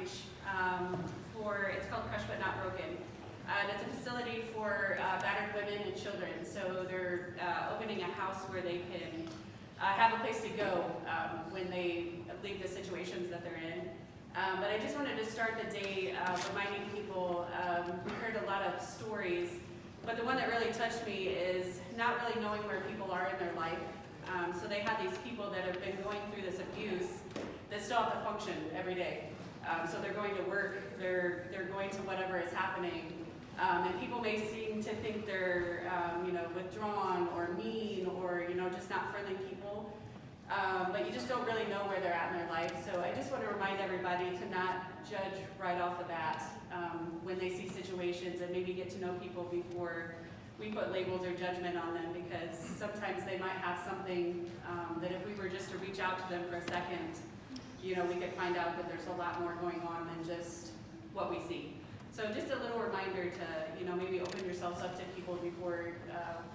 outreach it's called Crushed But Not Broken. And it's a facility for battered women and children. So they're opening a house where they can have a place to go when they leave the situations that they're in. But I just wanted to start the day reminding people, we heard a lot of stories, but the one that really touched me is not really knowing where people are in their life. So they have these people that have been going through this abuse that still have to function every day. So they're going to work, they're going to whatever is happening. And people may seem to think they're withdrawn or mean or just not friendly people. But you just don't really know where they're at in their life. So I just want to remind everybody to not judge right off the bat when they see situations, and maybe get to know people before we put labels or judgment on them, because sometimes they might have something that if we were just to reach out to them for a second, we could find out that there's a lot more going on than just what we see. So just a little reminder to, maybe open yourselves up to people before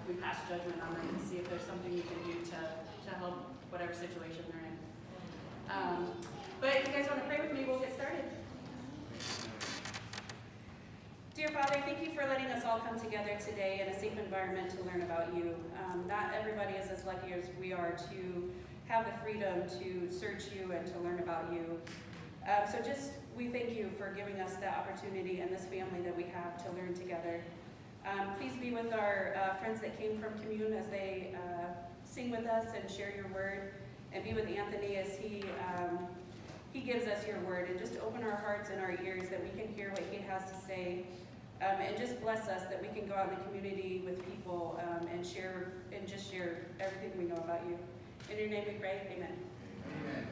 we pass judgment on them, to see if there's something you can do to help whatever situation they're in. But if you guys want to pray with me, we'll get started. Dear Father, thank you for letting us all come together today in a safe environment to learn about you. Not everybody is as lucky as we are to have the freedom to search you and to learn about you. We thank you for giving us the opportunity and this family that we have to learn together. Please be with our friends that came from Commune as they sing with us and share your word, and be with Anthony as he gives us your word, and just open our hearts and our ears that we can hear what he has to say, and just bless us that we can go out in the community with people and share everything we know about you. In your name we pray, amen. Amen.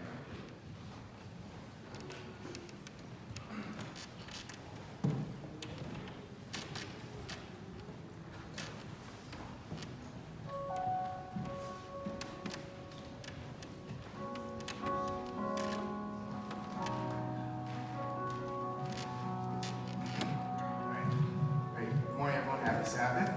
Sabbath.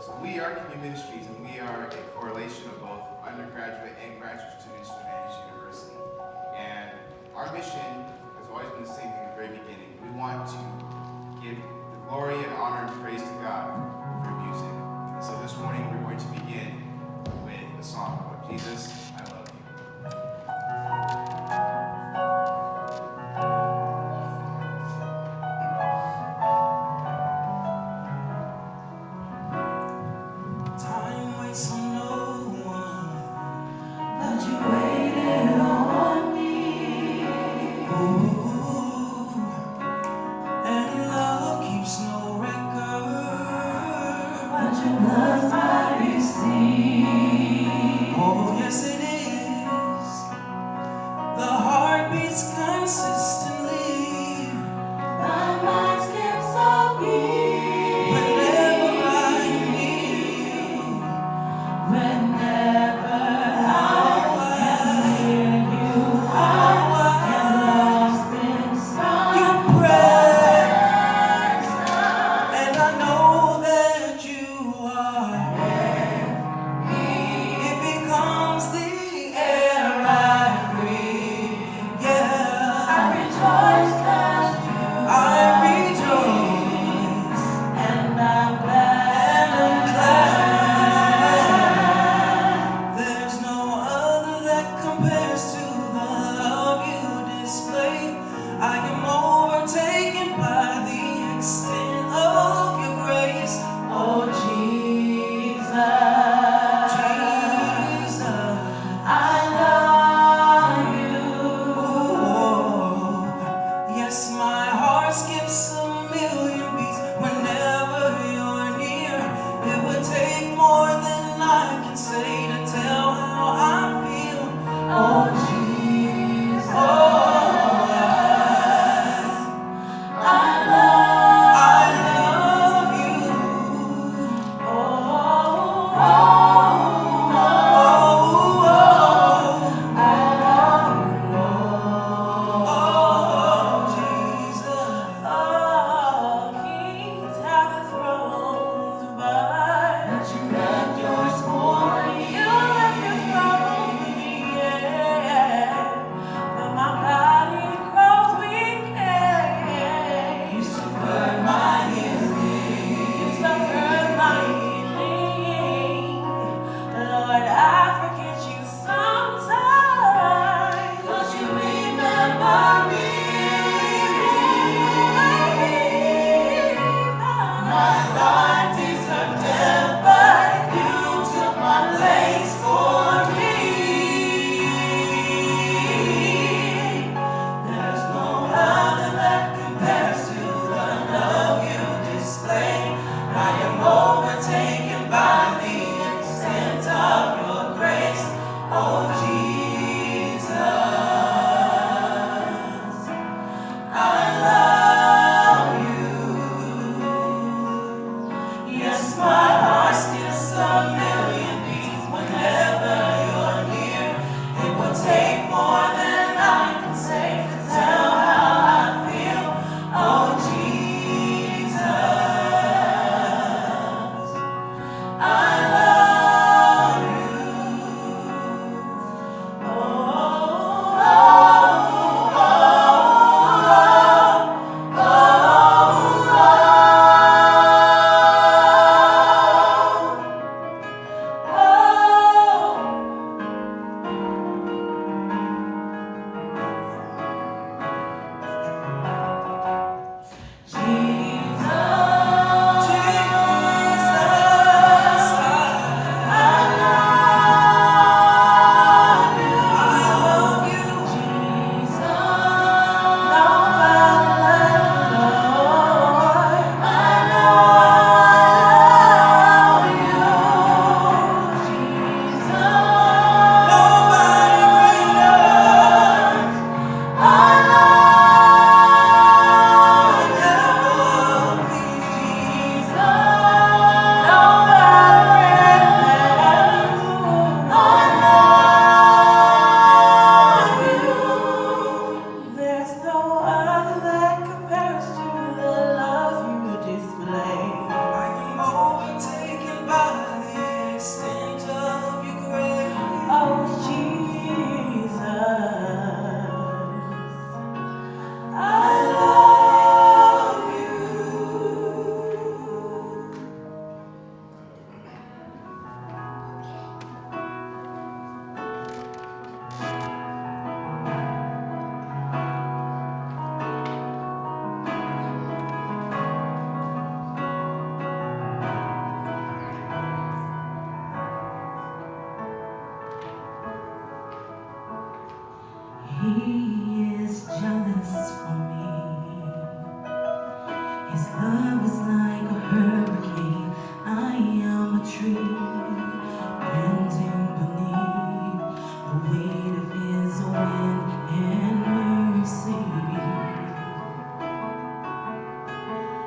So we are Commune Ministries, and we are a correlation of both undergraduate and graduate students from Vantage University. And our mission has always been the same from the very beginning. We want to give the glory and honor and praise to God for music. And so this morning we're going to begin with a song called Jesus, I Love You. Blood I receive. Oh, yes, it is. He is jealous for me. His love is like a hurricane. I am a tree bending beneath the weight of his wind and mercy.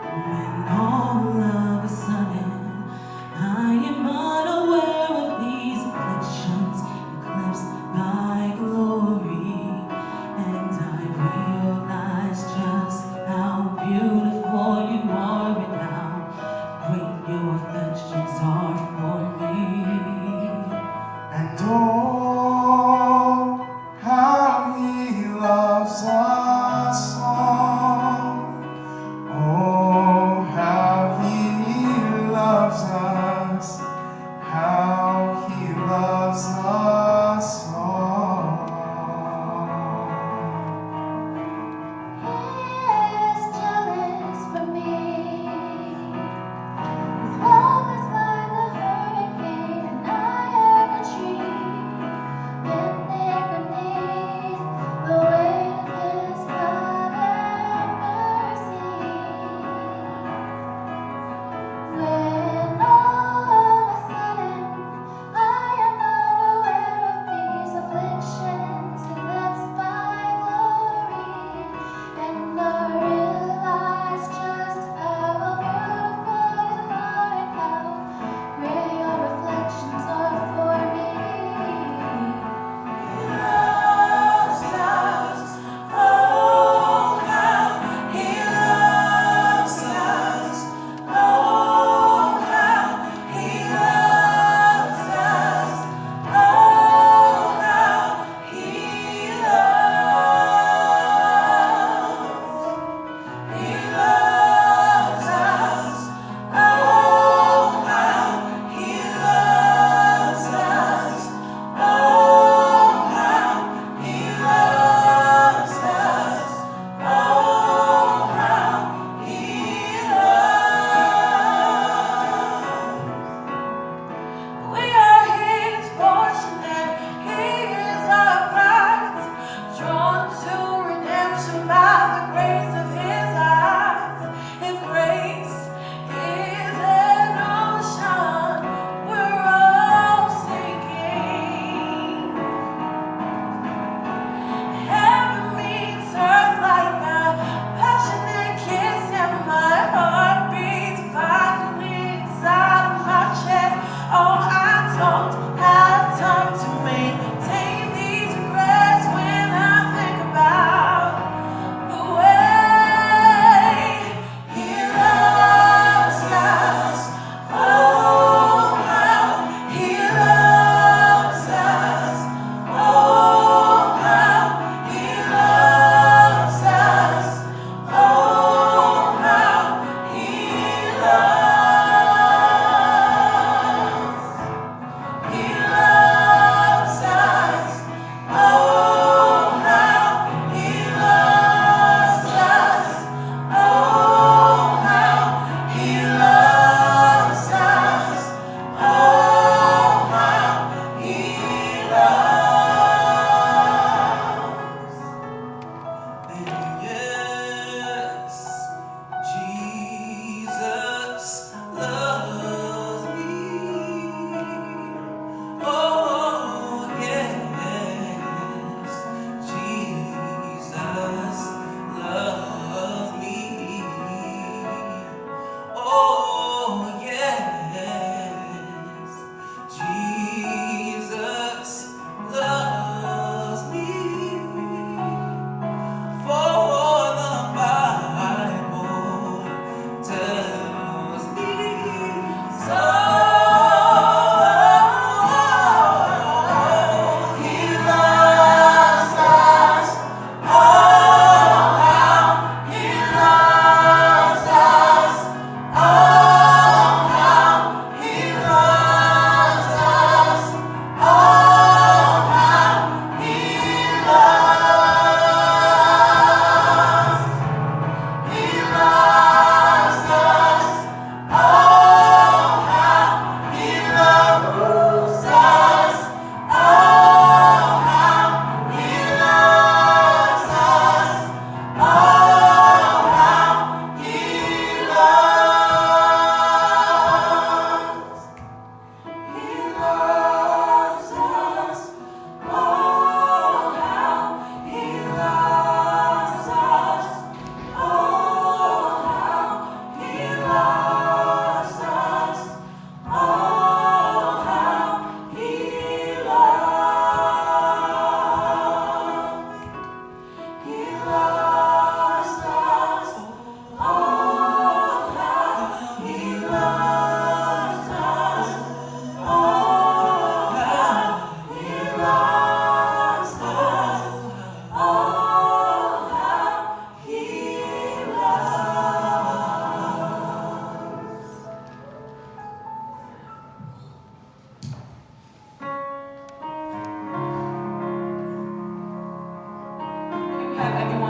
When all of a sudden I am unaware of these afflictions eclipsed by glory,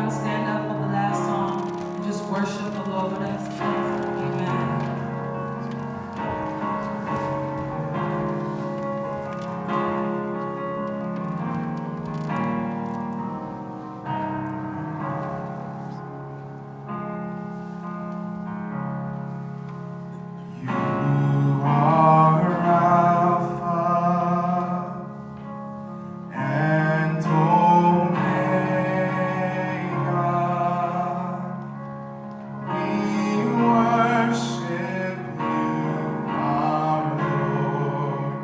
everyone stand up for the last song and just worship the Lord with us, please? Amen. You are Alpha and Omega. We worship you, our Lord.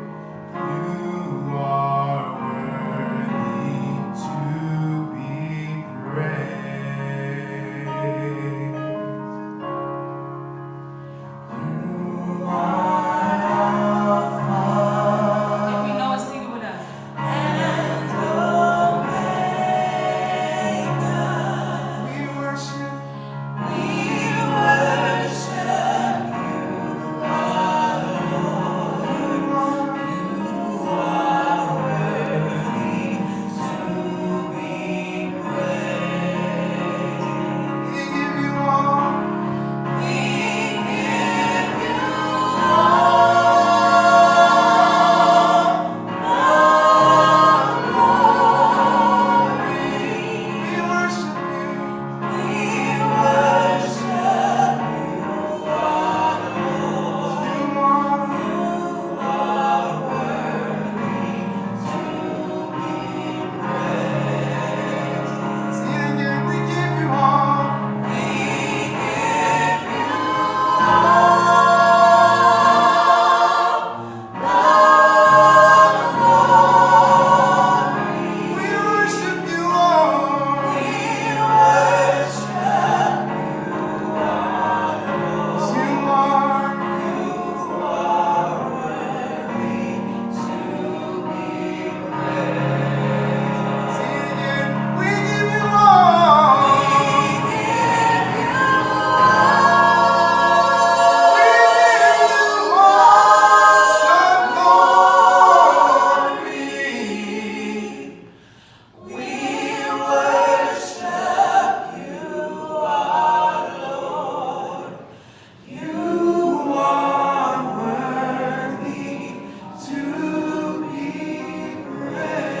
You are worthy to be praised. You are Alpha If we know it, sing it with us. and Omega. We worship. We give you all. We worship you. You are. Sing it again. We give you all. We worship you, Lord. You are. Sing it again. We give you all. We give you all the glory. You are worthy to be praised.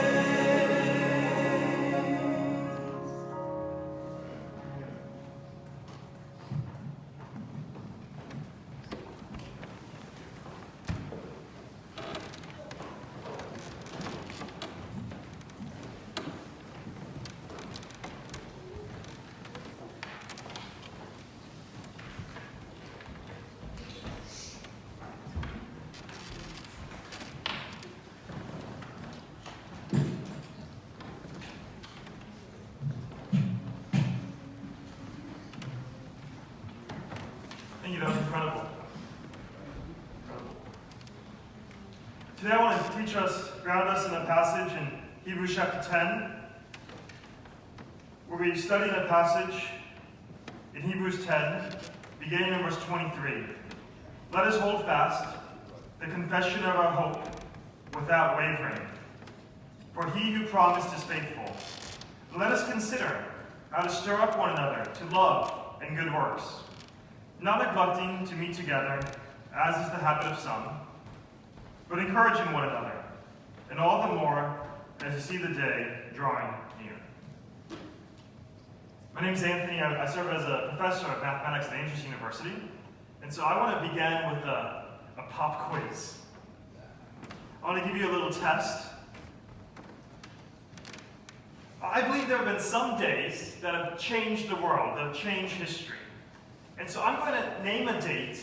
Thank you, that was incredible. Today I want to teach us, ground us in a passage in Hebrews chapter 10, where we study the passage in Hebrews 10, beginning in verse 23. Let us hold fast the confession of our hope without wavering, for he who promised is faithful. Let us consider how to stir up one another to love and good works, not neglecting to meet together, as is the habit of some, but encouraging one another, and all the more as you see the day drawing near. My name is Anthony. I serve as a professor of mathematics at Andrews University, and so I want to begin with a pop quiz. I want to give you a little test. I believe there have been some days that have changed the world, that have changed history. And so I'm going to name a date,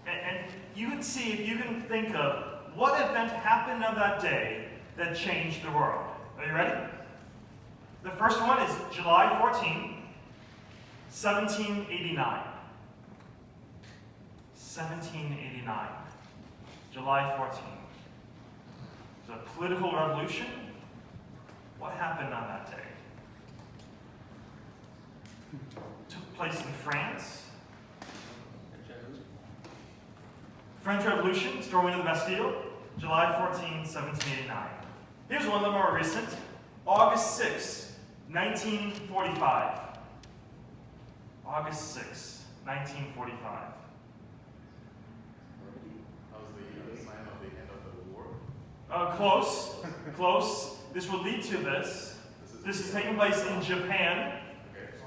and you can see if you can think of what event happened on that day that changed the world. Are you ready? The first one is July 14, 1789. 1789. July 14. The political revolution. What happened on that day? Took place in France. French Revolution, storming of the Bastille, July 14, 1789. Here's one of the more recent. August 6, 1945. August 6, 1945. That was the sign of the end of the war. Close, close. This will lead to this. This is taking place in Japan,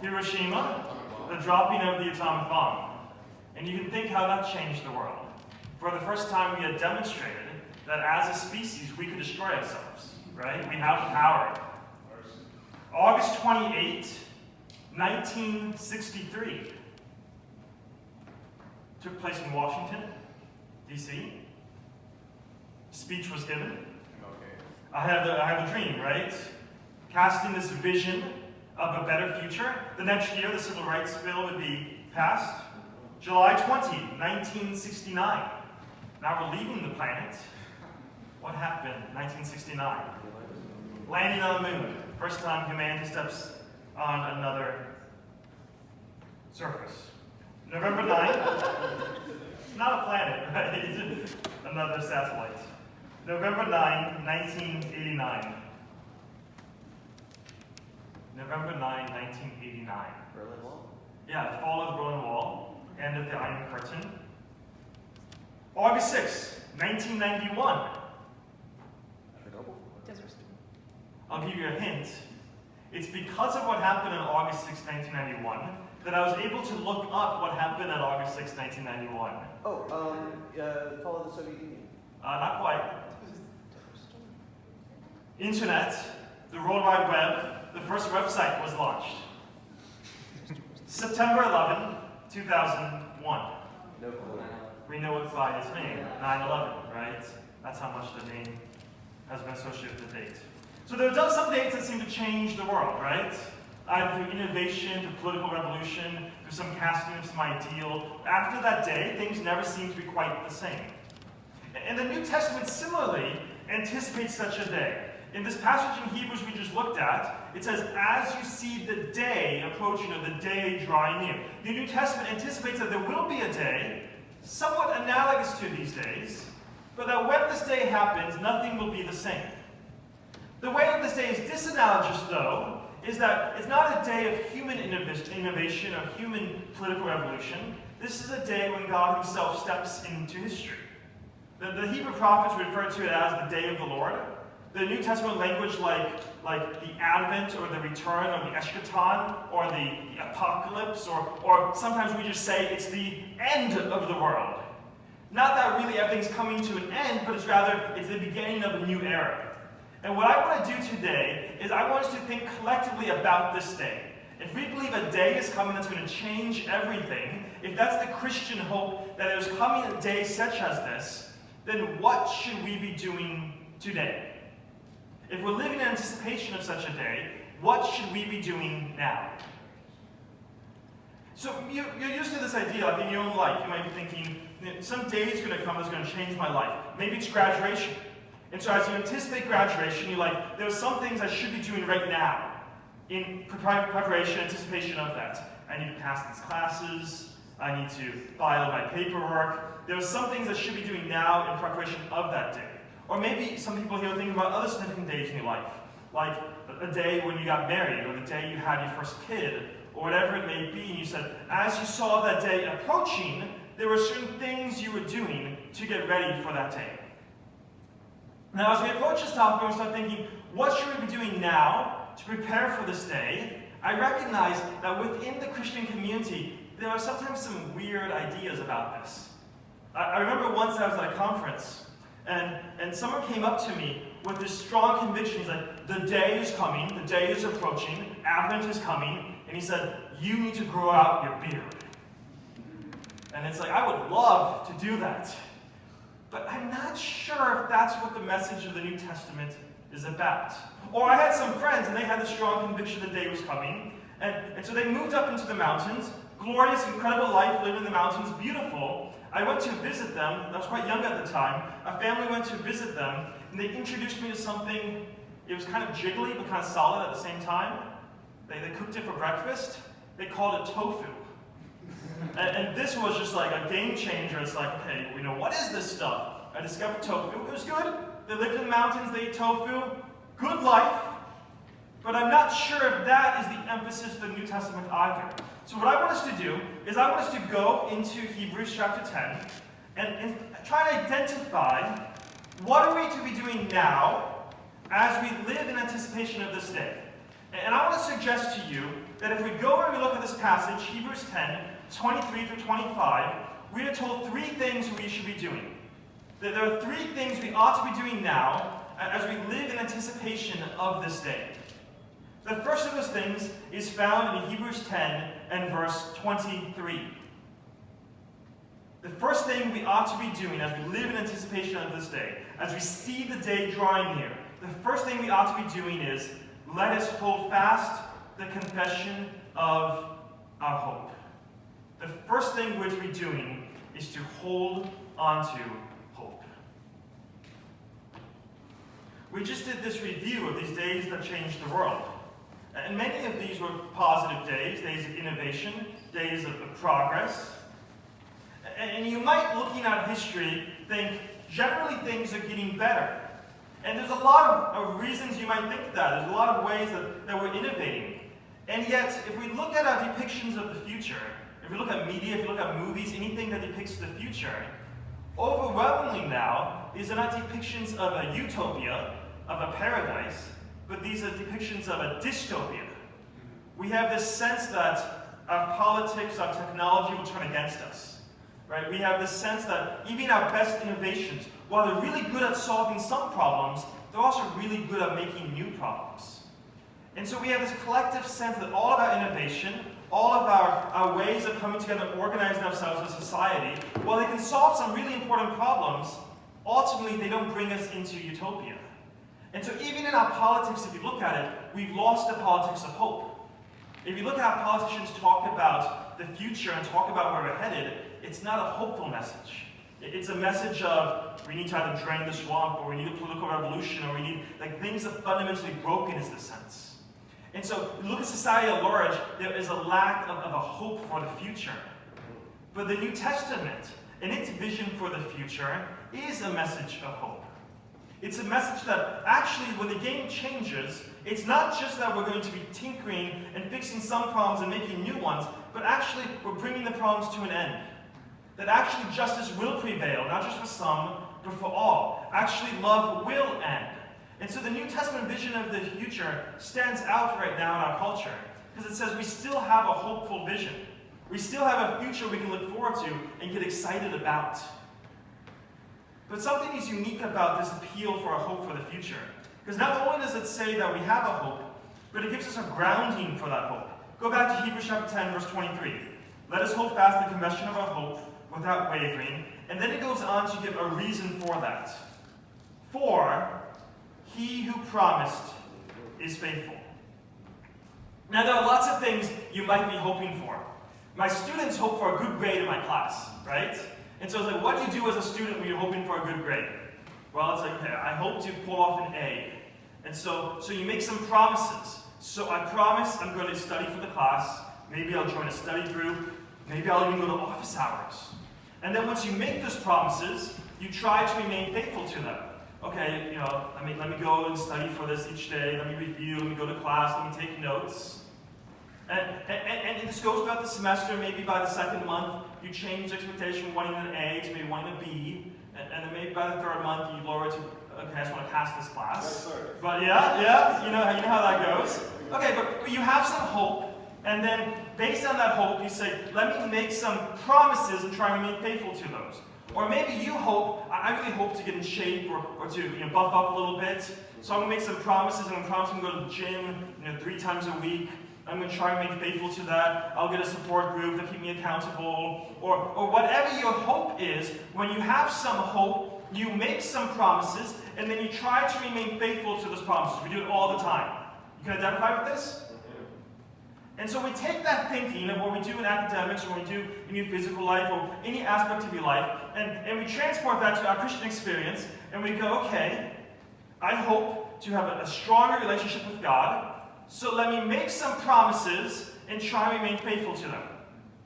Hiroshima, the dropping of the atomic bomb. And you can think how that changed the world. For the first time, we had demonstrated that as a species, we could destroy ourselves, right? We have the power. August 28, 1963, took place in Washington, D.C. Speech was given. Okay. I have a dream, right? Casting this vision of a better future. The next year, the Civil Rights Bill would be passed. July 20, 1969. Now we're leaving the planet. What happened in 1969? Landing on the moon. First time humanity steps on another surface. November 9th. Not a planet, right? Another satellite. November 9, 1989. November 9, 1989. Berlin Wall? Yeah, the fall of the Berlin Wall, end of the Iron Curtain. August 6, 1991. I'll give you a hint. It's because of what happened on August 6, 1991 that I was able to look up what happened on August 6, 1991. Fall of the Soviet Union. Not quite. Internet, the World Wide Web, the first website was launched. September 11, 2001. No clue. We know what flag is named, 9/11, right? That's how much the name has been associated with the date. So there are some dates that seem to change the world, right? Either through innovation, through political revolution, through some casting of some ideal. After that day, things never seem to be quite the same. And the New Testament similarly anticipates such a day. In this passage in Hebrews we just looked at, it says, as you see the day approaching, or the day drawing near. The New Testament anticipates that there will be a day, somewhat analogous to these days, but that when this day happens, nothing will be the same. The way that this day is disanalogous, though, is that it's not a day of human innovation or human political revolution. This is a day when God himself steps into history. The Hebrew prophets refer to it as the day of the Lord. The New Testament language like the Advent or the return or the eschaton or the apocalypse, or sometimes we just say it's the end of the world. Not that really everything's coming to an end, but it's the beginning of a new era. And what I want to do today is I want us to think collectively about this day. If we believe a day is coming that's going to change everything, if that's the Christian hope that there's coming a day such as this, then what should we be doing today? If we're living in anticipation of such a day, what should we be doing now? So you're used to this idea, like in your own life. You might be thinking, some day is going to come that's going to change my life. Maybe it's graduation. And so as you anticipate graduation, you're like, there are some things I should be doing right now in preparation, anticipation of that. I need to pass these classes. I need to file my paperwork. There are some things I should be doing now in preparation of that day. Or maybe some people here are thinking about other significant days in your life, like a day when you got married, or the day you had your first kid, or whatever it may be, and you said, as you saw that day approaching, there were certain things you were doing to get ready for that day. Now, as we approach this topic, we start thinking, what should we be doing now to prepare for this day? I recognize that within the Christian community, there are sometimes some weird ideas about this. I remember once I was at a conference, and someone came up to me with this strong conviction. He's like, the day is coming, the day is approaching, Advent is coming, and he said, you need to grow out your beard. And it's like, I would love to do that. But I'm not sure if that's what the message of the New Testament is about. Or I had some friends, and they had the strong conviction the day was coming, and so they moved up into the mountains. Glorious, incredible life, living in the mountains, beautiful. I went to visit them. I was quite young at the time. A family went to visit them, and they introduced me to something. It was kind of jiggly, but kind of solid at the same time. They cooked it for breakfast. They called it tofu. And this was just like a game changer. It's like, okay, what is this stuff? I discovered tofu. It was good. They lived in the mountains. They ate tofu. Good life. But I'm not sure if that is the emphasis of the New Testament either. So what I want us to do is I want us to go into Hebrews chapter 10 and try to identify what are we to be doing now as we live in anticipation of this day. And I want to suggest to you that if we go and we look at this passage, Hebrews 10, 23 through 25, we are told three things we should be doing. That there are three things we ought to be doing now as we live in anticipation of this day. The first of those things is found in Hebrews 10 and verse 23. The first thing we ought to be doing as we live in anticipation of this day, as we see the day drawing near, the first thing we ought to be doing is, let us hold fast the confession of our hope. The first thing we're to be doing is to hold on to hope. We just did this review of these days that changed the world. And many of these were positive days, days of innovation, days of progress. And you might, looking at history, think generally things are getting better. And there's a lot of reasons you might think that. There's a lot of ways that we're innovating. And yet, if we look at our depictions of the future, if we look at media, if we look at movies, anything that depicts the future, overwhelmingly now is not depictions of a utopia, of a paradise, but these are depictions of a dystopia. We have this sense that our politics, our technology will turn against us. Right? We have this sense that even our best innovations, while they're really good at solving some problems, they're also really good at making new problems. And so we have this collective sense that all of our innovation, all of our ways of coming together and organizing ourselves as a society, while they can solve some really important problems, ultimately they don't bring us into utopia. And so even in our politics, if you look at it, we've lost the politics of hope. If you look at how politicians talk about the future and talk about where we're headed, it's not a hopeful message. It's a message of, we need to either drain the swamp, or we need a political revolution, or we need, things are fundamentally broken is the sense. And so, look at society at large, there is a lack of a hope for the future. But the New Testament, in its vision for the future, is a message of hope. It's a message that actually, when the game changes, it's not just that we're going to be tinkering and fixing some problems and making new ones, but actually, we're bringing the problems to an end. That actually justice will prevail, not just for some, but for all. Actually, love will end. And so the New Testament vision of the future stands out right now in our culture, because it says we still have a hopeful vision. We still have a future we can look forward to and get excited about. But something is unique about this appeal for a hope for the future. Because not only does it say that we have a hope, but it gives us a grounding for that hope. Go back to Hebrews chapter 10, verse 23. Let us hold fast the confession of our hope without wavering. And then it goes on to give a reason for that. For he who promised is faithful. Now there are lots of things you might be hoping for. My students hope for a good grade in my class, right? And so it's like, what do you do as a student when you're hoping for a good grade? Well, it's like, okay, I hope to pull off an A. And so you make some promises. So I promise I'm going to study for the class. Maybe I'll join a study group. Maybe I'll even go to office hours. And then once you make those promises, you try to remain faithful to them. Okay, let me go and study for this each day. Let me review. Let me go to class. Let me take notes. And this goes throughout the semester. Maybe by the second month, you change expectation from wanting an A to maybe wanting a B. And then maybe by the third month, you lower it to, okay, I just want to pass this class. Yes, sir. But yeah, you know how that goes. Okay, but you have some hope. And then, based on that hope, you say, let me make some promises and try and remain faithful to those. Or maybe you hope, I really hope to get in shape or to buff up a little bit. So I'm going to make some promises. I'm going to promise I'm going to go to the gym 3 times a week. I'm going to try and remain faithful to that. I'll get a support group that keep me accountable. Or whatever your hope is, when you have some hope, you make some promises, and then you try to remain faithful to those promises. We do it all the time. You can identify with this? And so we take that thinking of what we do in academics, or what we do in your physical life, or any aspect of your life, and we transport that to our Christian experience, and we go, okay, I hope to have a stronger relationship with God, so let me make some promises and try and remain faithful to them.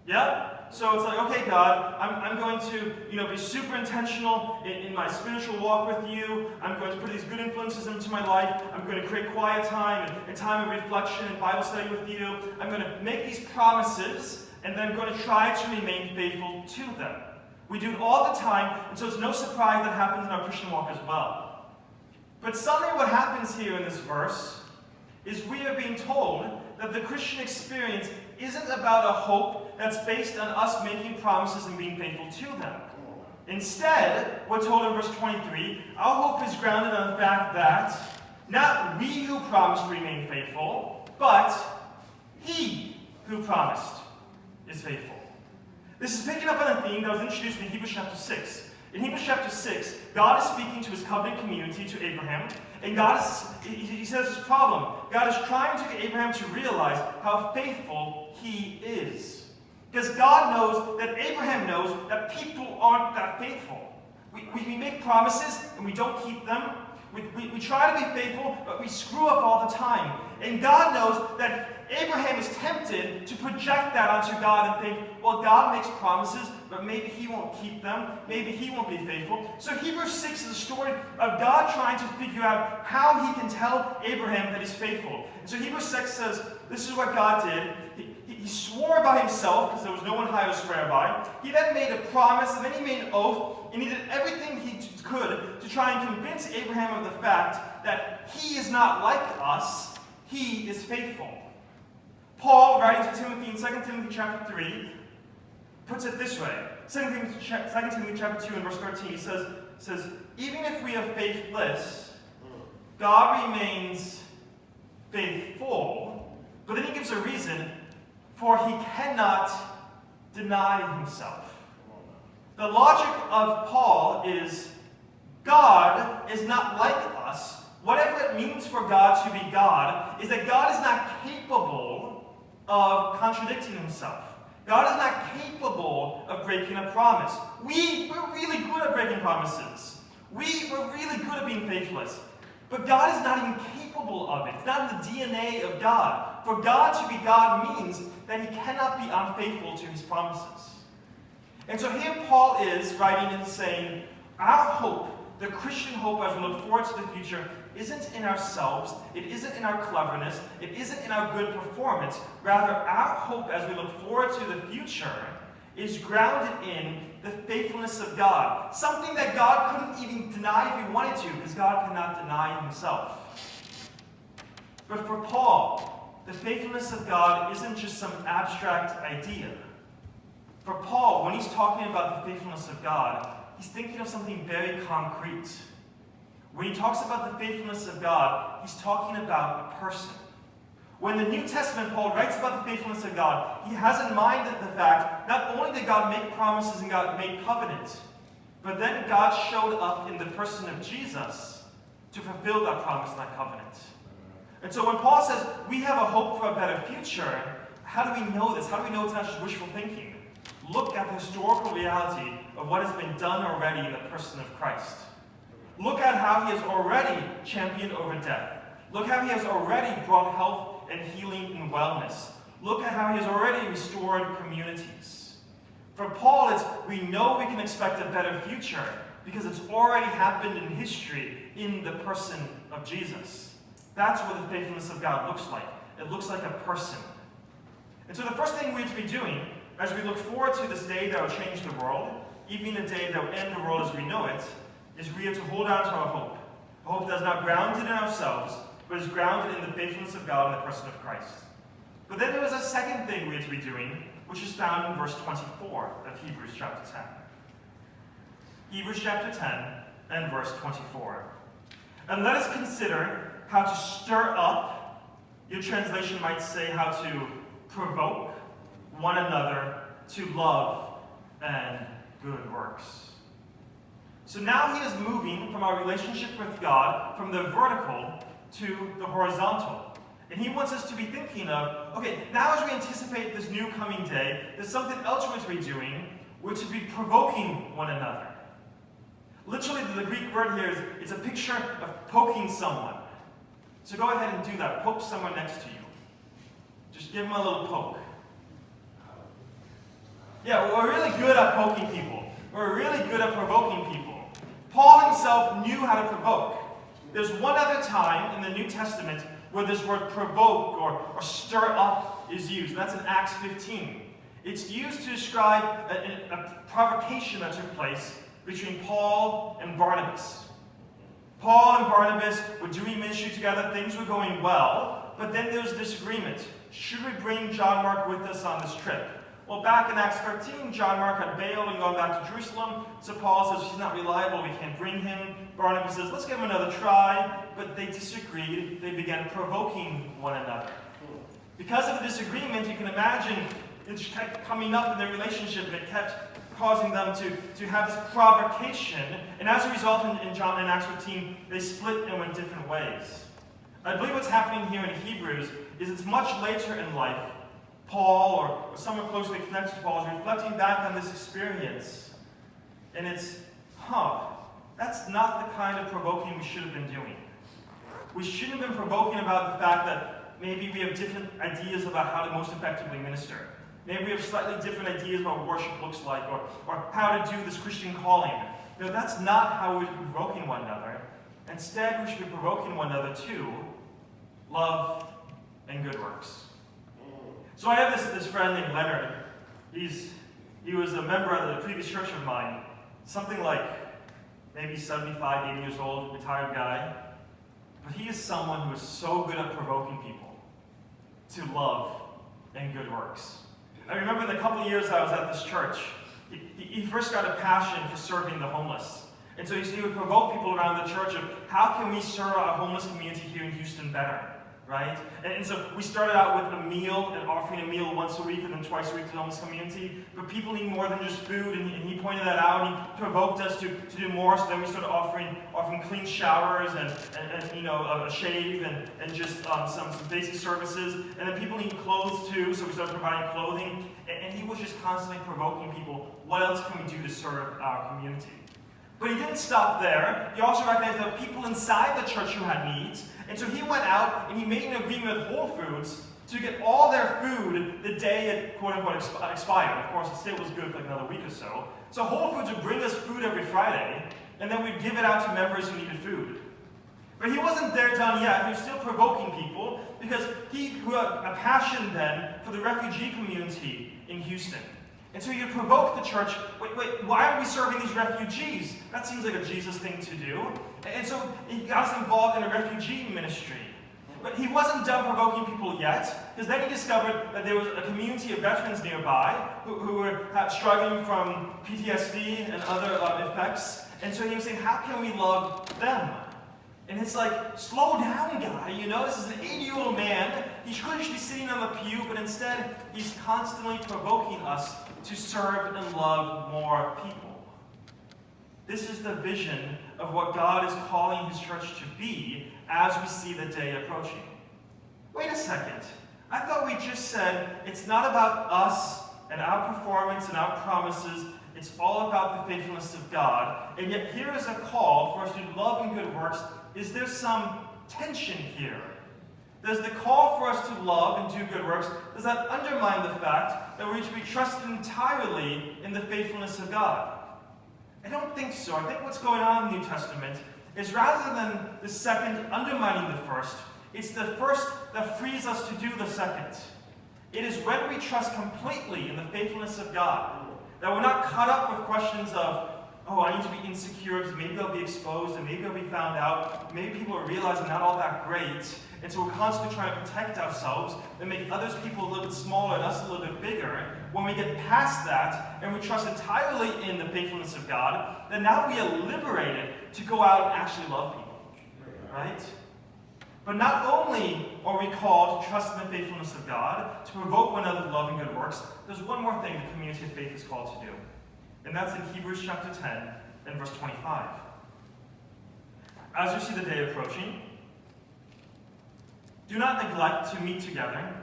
Yeah? So it's like, okay, God, I'm going to, be super intentional in my spiritual walk with you. I'm going to put these good influences into my life. I'm going to create quiet time and time of reflection and Bible study with you. I'm going to make these promises, and then I'm going to try to remain faithful to them. We do it all the time, and so it's no surprise that happens in our Christian walk as well. But suddenly what happens here in this verse is we are being told that the Christian experience isn't about a hope that's based on us making promises and being faithful to them. Instead, we're told in verse 23, our hope is grounded on the fact that not we who promised remain faithful, but He who promised is faithful. This is picking up on a theme that was introduced in Hebrews chapter 6. In Hebrews chapter 6, God is speaking to his covenant community, to Abraham, and he says this problem. God is trying to get Abraham to realize how faithful he is. Because God knows that Abraham knows that people aren't that faithful. We make promises and we don't keep them. We try to be faithful, but we screw up all the time. And God knows that Abraham is tempted to project that onto God and think, well, God makes promises, but maybe he won't keep them. Maybe he won't be faithful. So Hebrews 6 is a story of God trying to figure out how he can tell Abraham that he's faithful. And so Hebrews 6 says, this is what God did. He swore by himself, because there was no one higher to swear by. He then made a promise, and then he made an oath, and he did everything he could to try and convince Abraham of the fact that he is not like us, he is faithful. Paul, writing to Timothy in 2 Timothy chapter 3, puts it this way. 2 Timothy chapter 2 and verse 13, he says, even if we are faithless, God remains faithful. But then he gives a reason, for he cannot deny himself. The logic of Paul is, God is not like us. Whatever it means for God to be God is that God is not capable of contradicting himself. God is not capable of breaking a promise. We're really good at breaking promises. We're really good at being faithless. But God is not even capable of it. It's not in the DNA of God. For God to be God means that he cannot be unfaithful to his promises. And so here Paul is writing and saying, our hope, the Christian hope as we look forward to the future, isn't in ourselves, it isn't in our cleverness, it isn't in our good performance. Rather, our hope as we look forward to the future is grounded in the faithfulness of God. Something that God couldn't even deny if he wanted to, because God cannot deny himself. But for Paul, the faithfulness of God isn't just some abstract idea. For Paul, when he's talking about the faithfulness of God, he's thinking of something very concrete. When he talks about the faithfulness of God, he's talking about a person. When the New Testament, Paul writes about the faithfulness of God, he has in mind the fact, not only did God make promises and God made covenants, but then God showed up in the person of Jesus to fulfill that promise and that covenant. And so when Paul says, we have a hope for a better future, how do we know this? How do we know it's not just wishful thinking? Look at the historical reality of what has been done already in the person of Christ. Look at how he has already championed over death. Look how he has already brought health and healing and wellness. Look at how he has already restored communities. For Paul, we know we can expect a better future because it's already happened in history in the person of Jesus. That's what the faithfulness of God looks like. It looks like a person. And so the first thing we have to be doing as we look forward to this day that will change the world, even the day that will end the world as we know it, is we have to hold on to our hope. A hope that is not grounded in ourselves, but is grounded in the faithfulness of God and the person of Christ. But then there is a second thing we have to be doing, which is found in verse 24 of Hebrews chapter 10. Hebrews chapter 10 and verse 24. And let us consider how to stir up, your translation might say how to provoke one another to love and good works. So now he is moving from our relationship with God, from the vertical to the horizontal. And he wants us to be thinking of, okay, now as we anticipate this new coming day, there's something else we're to be doing, which is be provoking one another. Literally, the Greek word here is it's a picture of poking someone. So go ahead and do that. Poke someone next to you. Just give them a little poke. Yeah, we're really good at poking people. We're really good at provoking people. Paul himself knew how to provoke. There's one other time in the New Testament where this word provoke or stir up is used. That's in Acts 15. It's used to describe a provocation that took place between Paul and Barnabas. Paul and Barnabas were doing ministry together, things were going well, but then there was disagreement. Should we bring John Mark with us on this trip? Well, back in Acts 13, John Mark had bailed and gone back to Jerusalem, so Paul says, he's not reliable, we can't bring him. Barnabas says, let's give him another try, but they disagreed. They began provoking one another. Because of the disagreement, you can imagine it just kept coming up in their relationship, and it kept causing them to have this provocation, and as a result, in Acts 15, they split and went different ways. I believe what's happening here in Hebrews is it's much later in life. Paul, or someone closely connected to Paul, is reflecting back on this experience, and it's, that's not the kind of provoking we should have been doing. We shouldn't have been provoking about the fact that maybe we have different ideas about how to most effectively minister. Maybe we have slightly different ideas about what worship looks like, or how to do this Christian calling. That's not how we should be provoking one another. Instead, we should be provoking one another to love and good works. So I have this friend named Leonard. He was a member of the previous church of mine, something like maybe 75, 80 years old, retired guy. But he is someone who is so good at provoking people to love and good works. I remember the couple of years I was at this church, he first got a passion for serving the homeless. And so he would provoke people around the church of how can we serve our homeless community here in Houston better, right? And so we started out with a meal and offering a meal once a week and then twice a week to the homeless community. But people need more than just food, and he pointed that out, and he provoked us to do more. So then we started offering clean showers and a shave and just some basic services. And then people need clothes too, so we started providing clothing. And he was just constantly provoking people. What else can we do to serve our community? But he didn't stop there. He also recognized that people inside the church who had needs. And so he went out and he made an agreement with Whole Foods to get all their food the day it quote-unquote expired. Of course, it still was good for like another week or so. So Whole Foods would bring us food every Friday, and then we'd give it out to members who needed food. But he wasn't there done yet. He was still provoking people because he had a passion then for the refugee community in Houston. And so he would provoke the church, wait, why are we serving these refugees? That seems like a Jesus thing to do. And so he got us involved in a refugee ministry. But he wasn't done provoking people yet, because then he discovered that there was a community of veterans nearby who were struggling from PTSD and other effects. And so he was saying, how can we love them? And it's like, slow down, guy, this is an 80-year-old man. He shouldn't be sitting on the pew, but instead, he's constantly provoking us to serve and love more people. This is the vision of what God is calling his church to be as we see the day approaching. Wait a second. I thought we just said it's not about us and our performance and our promises. It's all about the faithfulness of God. And yet here is a call for us to do love and good works. Is there some tension here? Does the call for us to love and do good works, does that undermine the fact that we're to be trusted entirely in the faithfulness of God? I don't think so. I think what's going on in the New Testament is rather than the second undermining the first, it's the first that frees us to do the second. It is when we trust completely in the faithfulness of God that we're not caught up with questions of, I need to be insecure because maybe I'll be exposed and maybe I'll be found out. Maybe people will realize I'm not all that great. And so we're constantly trying to protect ourselves and make others people a little bit smaller and us a little bit bigger. When we get past that and we trust entirely in the faithfulness of God, then now we are liberated to go out and actually love people. Right? But not only are we called to trust in the faithfulness of God, to provoke one another to love and good works, there's one more thing the community of faith is called to do. And that's in Hebrews chapter 10 and verse 25. As you see the day approaching, do not neglect to meet together,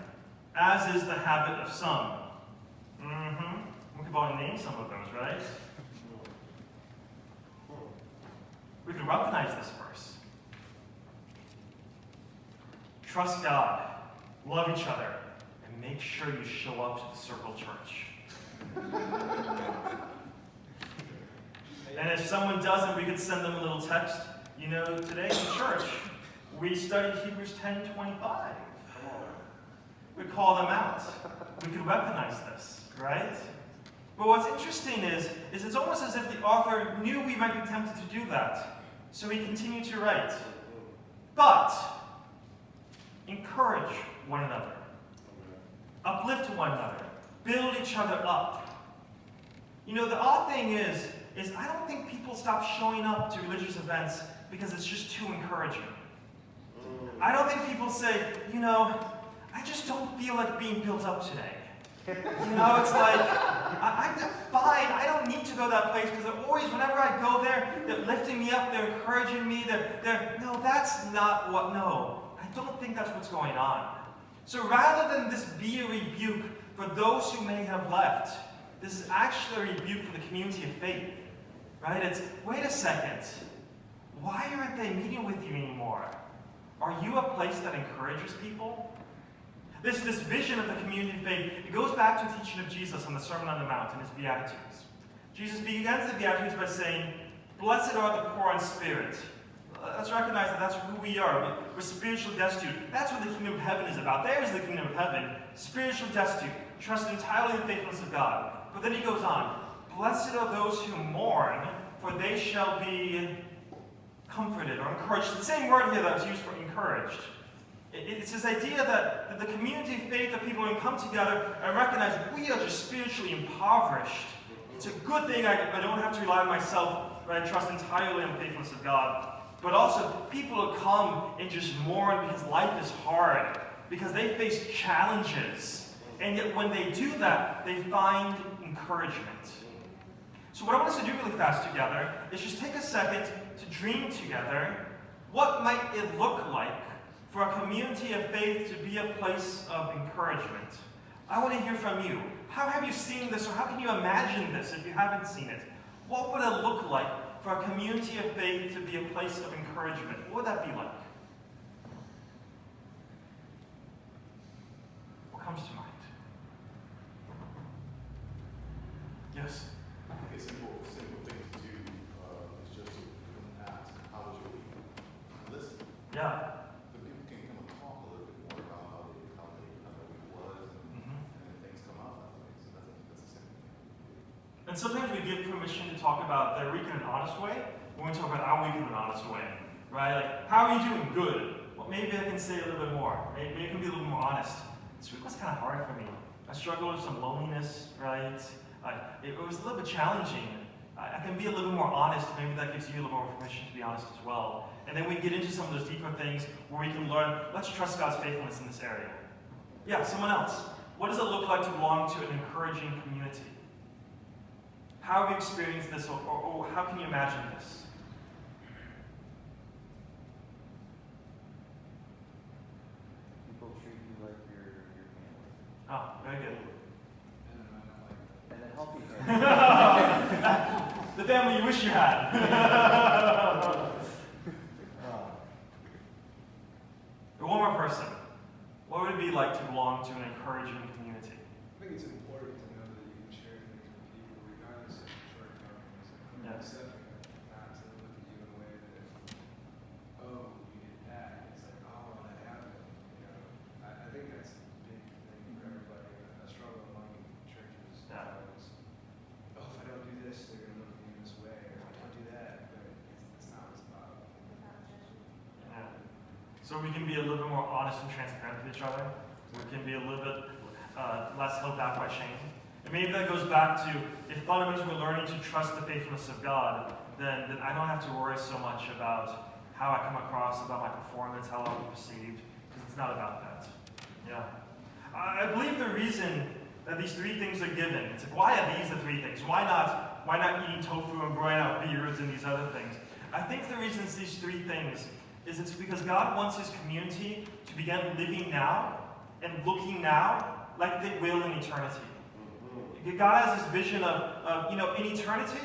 as is the habit of some. We could probably name some of those, right? We could recognize this verse. Trust God, love each other, and make sure you show up to the Circle Church. And if someone doesn't, we could send them a little text. You know, today in church, we studied Hebrews 10:25. We call them out. We could weaponize this, right? But what's interesting is it's almost as if the author knew we might be tempted to do that. So he continued to write. But encourage one another. Uplift one another. Build each other up. You know, the odd thing is I don't think people stop showing up to religious events because it's just too encouraging. I don't think people say, you know, I just don't feel like being built up today. You know, it's like, I'm fine, I don't need to go to that place because whenever I go there, they're lifting me up, they're encouraging me, no, that's not what, no. I don't think that's what's going on. So rather than this be a rebuke for those who may have left, this is actually a rebuke for the community of faith. Right? It's, wait a second, why aren't they meeting with you anymore? Are you a place that encourages people? This vision of the community of faith, it goes back to the teaching of Jesus on the Sermon on the Mount and his Beatitudes. Jesus begins the Beatitudes by saying, blessed are the poor in spirit. Let's recognize that that's who we are. We're spiritually destitute. That's what the kingdom of heaven is about. There's the kingdom of heaven. Spiritually destitute. Trust entirely in the faithfulness of God. But then he goes on, blessed are those who mourn, for they shall be comforted or encouraged. The same word here that was used for encouraged. It's this idea that the community of faith, that people can come together and recognize we are just spiritually impoverished. It's a good thing I don't have to rely on myself, but I trust entirely on the faithfulness of God. But also, people will come and just mourn because life is hard, because they face challenges. And yet when they do that, they find encouragement. So what I want us to do really fast together is just take a second to dream together what might it look like for a community of faith to be a place of encouragement. I want to hear from you. How have you seen this, or how can you imagine this if you haven't seen it? What would it look like for a community of faith to be a place of encouragement? What would that be like? What comes to mind? Yes? I think a simple thing to do is just to ask, how was your week? Listen. Yeah. The people can come and talk a little bit more about how the week was, and then things come out that way. So that's a simple thing. And sometimes we give permission to talk about their week in an honest way when we talk about our week in an honest way. Right? Like, how are you doing? Good. Well, maybe I can say a little bit more. Maybe I can be a little more honest. This week was kind of hard for me. I struggled with some loneliness, right? It was a little bit challenging. I can be a little more honest. Maybe that gives you a little more permission to be honest as well. And then we get into some of those deeper things where we can learn, let's trust God's faithfulness in this area. Yeah, someone else. What does it look like to belong to an encouraging community? How have you experienced this, or how can you imagine this? People treat you like your family. Oh, very good. And a healthy family. The family you wish you had. One more person. What would it be like to belong to an encouraging community? I think it's important to know that you can share things with people regardless of your shortcomings. Yes. Accepting not to look at you in a way that, oh, you did that. It's like, oh, that happened. You know, I think that's a big thing for everybody. A struggle among churches. Yeah. Is, oh, if I don't do this, they're going to look at me this way. Or if I don't do that, but it's not what it's about. Yeah. So we can be a little bit more honest and transparent with each other. We can be a little bit less held back by shame. And maybe that goes back to, if fundamentally we're learning to trust the faithfulness of God, then I don't have to worry so much about how I come across, about my performance, how I'll be perceived, because it's not about that. Yeah. I believe the reason that these three things are given, it's like, why are these the three things? Why not eating tofu and growing out beards and these other things? I think the reason it's these three things is it's because God wants his community to begin living now and looking now like they will in eternity. God has this vision of in eternity,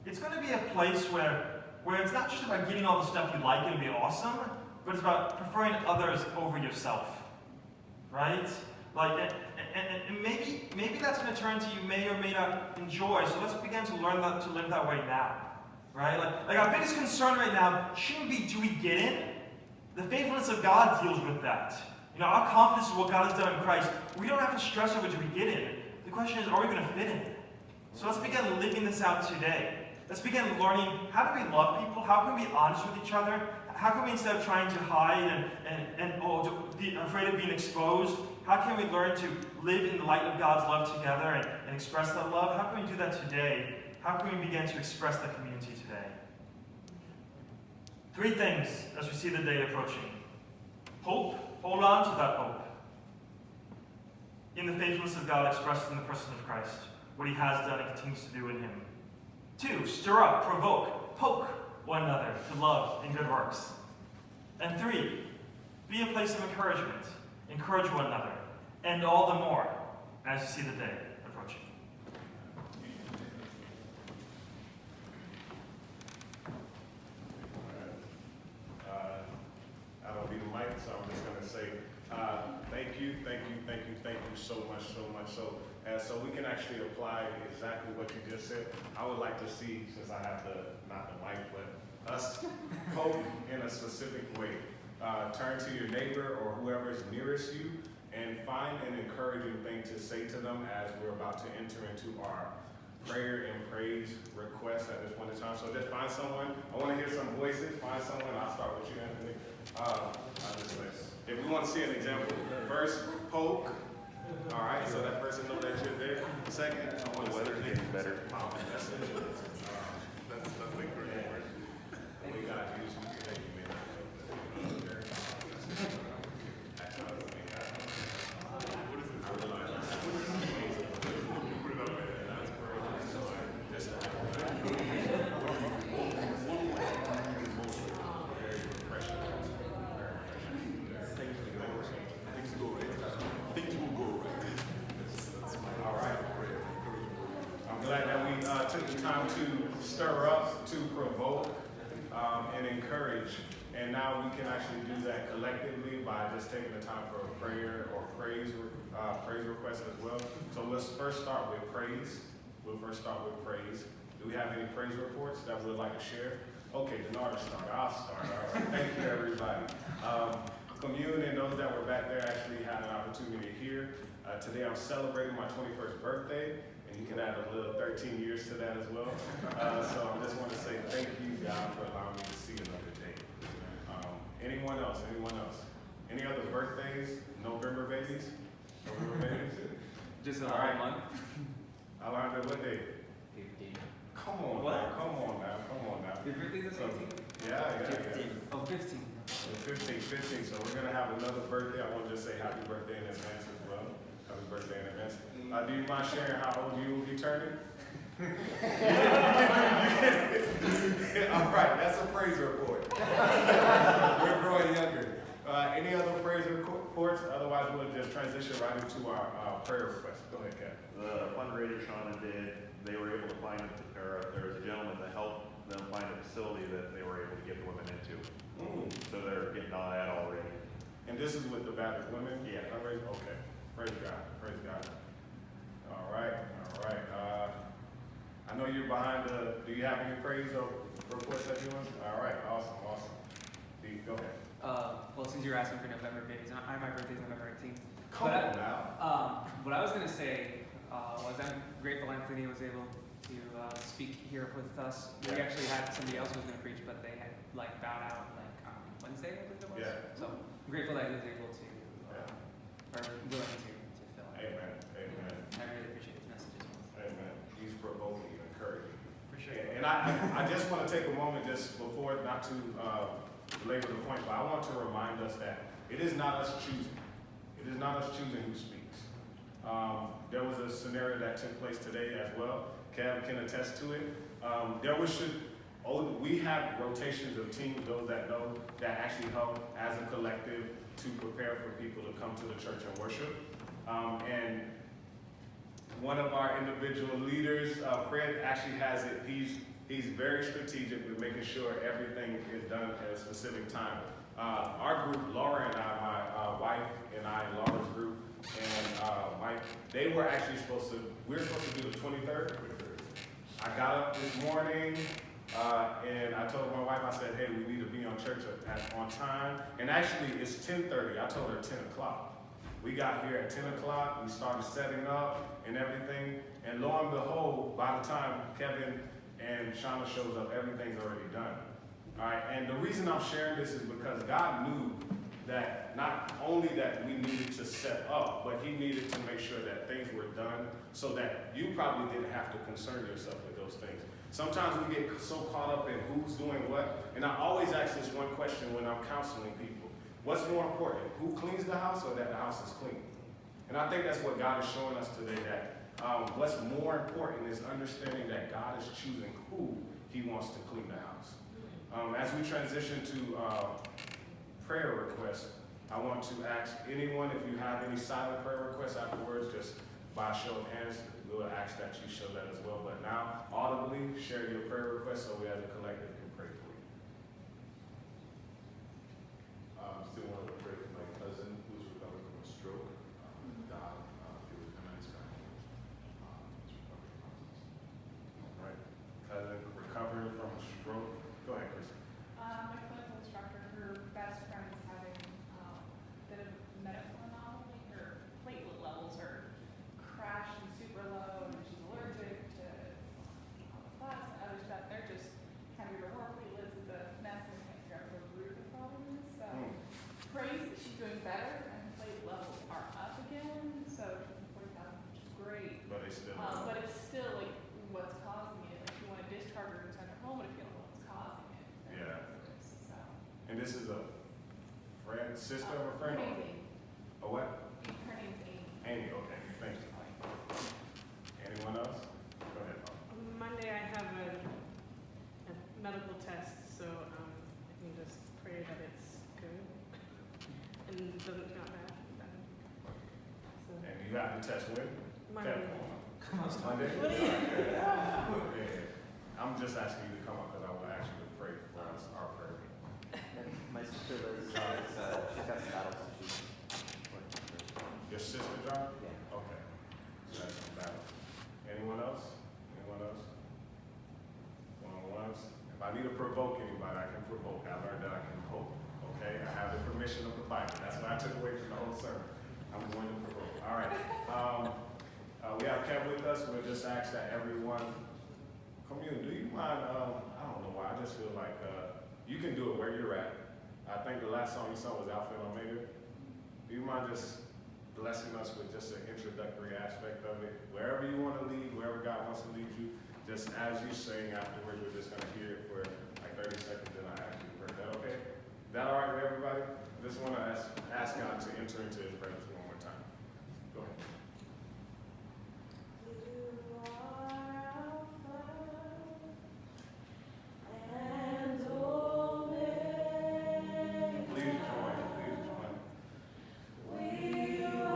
it's going to be a place where it's not just about getting all the stuff you like and be awesome, but it's about preferring others over yourself. Right? Like, and maybe that's an eternity you may or may not enjoy. So let's begin to learn that to live that way now, right? Like our biggest concern right now shouldn't be, do we get in? The faithfulness of God deals with that. You know, our confidence in what God has done in Christ. We don't have to stress over, do we get in? The question is, are we going to fit in? So let's begin living this out today. Let's begin learning, how do we love people? How can we be honest with each other? How can we, instead of trying to hide and be afraid of being exposed, how can we learn to live in the light of God's love together and express that love? How can we do that today? How can we begin to express that community today? 3 things as we see the day approaching. Hope, hold on to that hope. In the faithfulness of God expressed in the person of Christ, what he has done and continues to do in him. 2, stir up, provoke, poke one another to love and good works. And 3, be a place of encouragement. Encourage one another, and all the more as you see the day approaching. I don't need a mic, so I'm just going to say thank you so much. So we can actually apply exactly what you just said. I would like to see, since I have not the mic, but us cope in a specific way. Turn to your neighbor or whoever is nearest you and find an encouraging thing to say to them as we're about to enter into our prayer and praise requests at this point in time. So just find someone. I want to hear some voices. Find someone. I'll start with you, Anthony. If we want to see an example, first, poke. All right, so that person know that you're there. Second, I want to weather's getting better. That's encouraging. We got you. Thank you, man. Took the time to stir up, to provoke, and encourage. And now we can actually do that collectively by just taking the time for a prayer or praise request as well. So let's first start with praise. We'll first start with praise. Do we have any praise reports that we'd like to share? Okay, Denard start. I'll start. All right. Thank you, everybody. Commune and those that were back there actually had an opportunity here. Today I'm celebrating my 21st birthday. You can add a little 13 years to that as well. So I just want to say thank you, God, for allowing me to see another day. Anyone else? Any other birthdays? November babies? Just all right. Month. Alondra, what day? 15. Come on now. Your birthday's the 18th? Yeah. 15. Oh, 15. 15. So we're going to have another birthday. I want to just say happy birthday in advance as well. Happy birthday in advance. Do you mind sharing how old you will be turning? All right, that's a praise report. We're growing younger. Any other praise reports? Otherwise, we'll just transition right into our prayer request. Go ahead, Kat. The fundraiser Shauna did, they were able to find there was a gentleman that helped them find a facility that they were able to get the women into. So they're getting all that already. And this is with the Baptist women? Yeah. Okay. Praise God. All right. I know you're behind do you have any praise or reports that you want? All right, awesome. Go ahead. Well, since you're asking for November babies, my birthday's November 18th. Come on now. What I was going to say was I'm grateful Anthony was able to speak here with us. We actually had somebody else who was going to preach, but they had bowed out Wednesday, I believe it was. Yeah. So I'm grateful that he was able to, or willing to fill in. Amen. I really appreciate his message as well. Amen. He's provoking and encouraging. Appreciate it. And I just want to take a moment just before, not to belabor the point, but I want to remind us that it is not us choosing. It is not us choosing who speaks. There was a scenario that took place today as well. Kev can attest to it. We have rotations of teams, those that know, that actually help as a collective to prepare for people to come to the church and worship. And one of our individual leaders, Fred, actually has it. He's very strategic with making sure everything is done at a specific time. Our group, Laura and I, my wife and I, and Laura's group, and They were actually we were supposed to do the 23rd. I got up this morning, and I told my wife, I said, hey, we need to be on church on time. And actually, it's 10:30. I told her 10 o'clock. We got here at 10 o'clock. We started setting up and everything. And lo and behold, by the time Kevin and Shauna shows up, everything's already done. All right, and the reason I'm sharing this is because God knew that not only that we needed to set up, but he needed to make sure that things were done so that you probably didn't have to concern yourself with those things. Sometimes we get so caught up in who's doing what, and I always ask this one question when I'm counseling people. What's more important, who cleans the house or that the house is clean? And I think that's what God is showing us today, that what's more important is understanding that God is choosing who he wants to clean the house. As we transition to prayer requests, I want to ask anyone if you have any silent prayer requests afterwards, just by a show of hands, we'll ask that you show that as well. But now, audibly, share your prayer requests so we as a collective can pray for you. Still wanted to pray for my cousin who's recovering from a stroke. God, be with him and his family. His recovery process. All right. Cousin recovering from a stroke. Go ahead, Chris. My clinical instructor, her best friend is having a bit of medical anomaly. Her platelet levels are crashed and super low, and she's allergic to plasma and other stuff. They're just trying to give her more platelets. It's a mess, and can't figure out what the root of the problem is. So praise that she's doing better, and her platelet levels are up again. So she's 40,000, which is great. But it's still. But it's still like what's causing it. Like you want to discharge her and send her home, but if you don't know what's causing it. Yeah. So. And this is a friend, sister of a friend? Her name's Amy. A what? Her name's Amy. Amy, okay, thank you. Anyone else? Go ahead, Paul. Monday I have a medical test, so I can just pray that it's good and doesn't come out bad. So, And you got the test when? Monday. Monday? What do you? Yeah. I'm just asking you to come up because I will ask you to pray for us, our prayer. And my sister Liz, she's got some battles, so she's working through. Your sister, John? Yeah. Okay. So that's some battle. Anyone else? Anyone else? One-on-ones? If I need to provoke anybody, I can provoke. I learned that I can provoke. Okay? I have the permission of the Bible. That's what I took away from the whole sermon. I'm going to provoke. All right. We have Kevin with us. We'll just ask that everyone, community, do you mind, I don't know why, I just feel like you can do it where you're at. I think the last song you sung was Alpha and Omega. Do you mind just blessing us with just an introductory aspect of it? Wherever you want to lead, wherever God wants to lead you, just as you sing afterwards, we're just going to hear it for like 30 seconds and I ask you to pray. Is that okay? Is that all right with everybody? I just want to ask God to enter into his presence one more time. Go ahead. Please join. Please join.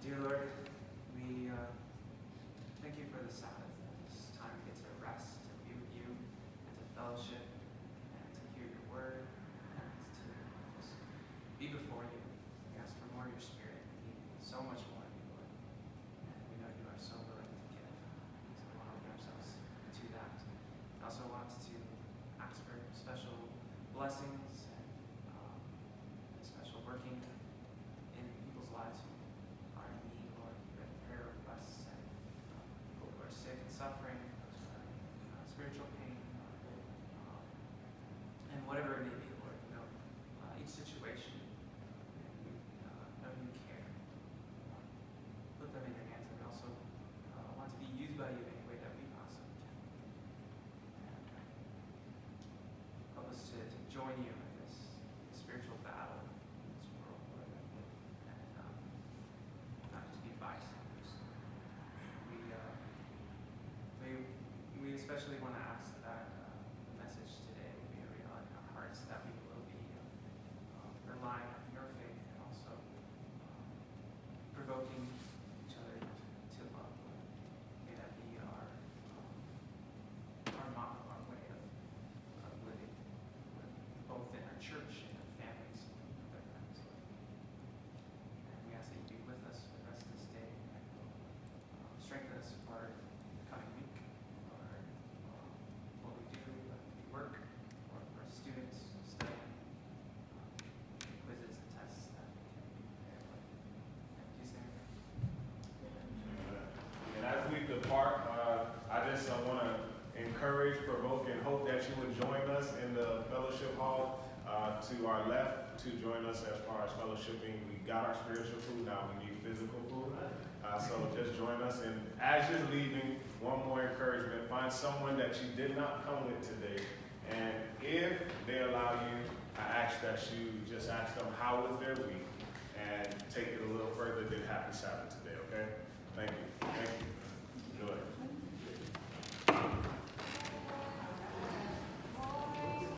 Dear Lord, we thank you for the Sabbath, this time to get to rest, to be with you, and to fellowship, and to hear your word, and to just be before you. We ask for more of your spirit. We need so much more of you, Lord. And we know you are so willing to give. So we want to open ourselves to that. We also want to ask for special blessings and special working in people's lives who are in need, Lord. We have prayer requests and people who are sick and suffering, those who are in spiritual pain, and whatever it may be, Lord. You know each situation, and we know you care. join you in this spiritual battle in this world, Lord, and not just be bystanders. We especially want to ask that the message today will be a reality in our hearts, that we will be relying on your faith and also provoking each other to love. May that be our model, our way of living, both in our church and our families and with our friends. And we ask that you be with us for the rest of this day and strengthen us for the coming week, for what we do, whether we work, or for students studying, quizzes and tests that we can be prepared with. And please say And as we depart, I just want to encourage, provoke, and hope that you would join us in the fellowship hall to our left to join us as far as fellowshipping. We got our spiritual food, now we need physical food. So just join us. And as you're leaving, one more encouragement, find someone that you did not come with today. And if they allow you, I ask that you just ask them how was their week and take it a little further than Happy Sabbath today, okay? Thank you. Thank you.